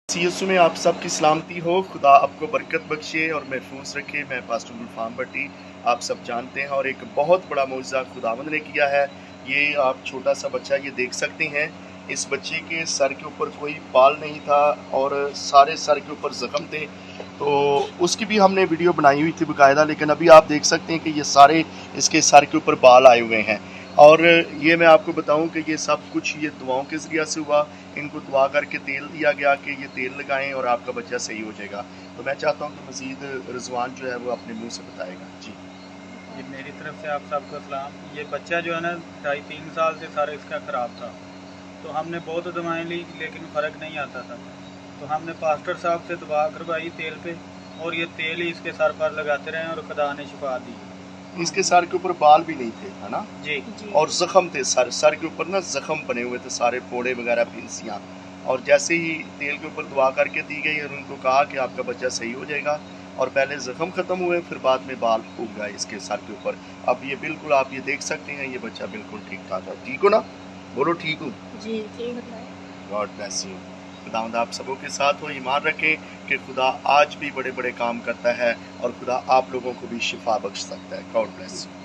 CSU में आप सबकी सलामती हो, खुदा आपको बरकत बख्शे और महफूज रखे। मैं पास्टर गुलफाम भट्टी, आप सब जानते हैं, और एक बहुत बड़ा मौजज़ा खुदावंद ने किया है। ये आप छोटा सा बच्चा ये देख सकते हैं, इस बच्चे के सर के ऊपर कोई बाल नहीं था और सारे सर के ऊपर ज़ख्म थे, तो उसकी भी हमने वीडियो बनाई हुई थी बाकायदा। लेकिन अभी आप देख सकते हैं कि ये सारे इसके सर के ऊपर बाल आए हुए हैं। और ये मैं आपको बताऊं कि ये सब कुछ ये दुआओं के ज़रिए से हुआ। इनको दुआ करके तेल दिया गया कि ये तेल लगाएं और आपका बच्चा सही हो जाएगा। तो मैं चाहता हूं कि मज़ीद रिजवान जो है वो अपने मुंह से बताएगा। जी जी, मेरी तरफ से आप सबको सलाम। ये बच्चा जो है ना 2.5-3 साल से सारा इसका ख़राब था, तो हमने बहुत दवाएं ली लेकिन फ़र्क नहीं आता था। तो हमने पास्टर साहब से दुआ करवाई तेल पे, और ये तेल ही इसके सर पर लगाते रहे और खुदा ने शिफा दी। इसके सर के ऊपर बाल भी नहीं थे, है ना? जी और ज़ख्म थे, सर के ऊपर ना ज़ख्म बने हुए थे, सारे फोड़े वगैरह, फिंसियाँ। और जैसे ही तेल के ऊपर दुआ करके दी गई और उनको कहा कि आपका बच्चा सही हो जाएगा, और पहले ज़ख्म ख़त्म हुए, फिर बाद में बाल उग गए इसके सर के ऊपर। अब ये बिल्कुल आप ये देख सकते हैं, ये बच्चा बिल्कुल ठीक ठाक है। ठीक हो ना? बोलो ठीक हूँ। जी ठीक है। God bless you. खुदावंद आप सबों के साथ हो। ईमान रखें कि खुदा आज भी बड़े बड़े काम करता है और खुदा आप लोगों को भी शिफा बख्श सकता है। God bless you.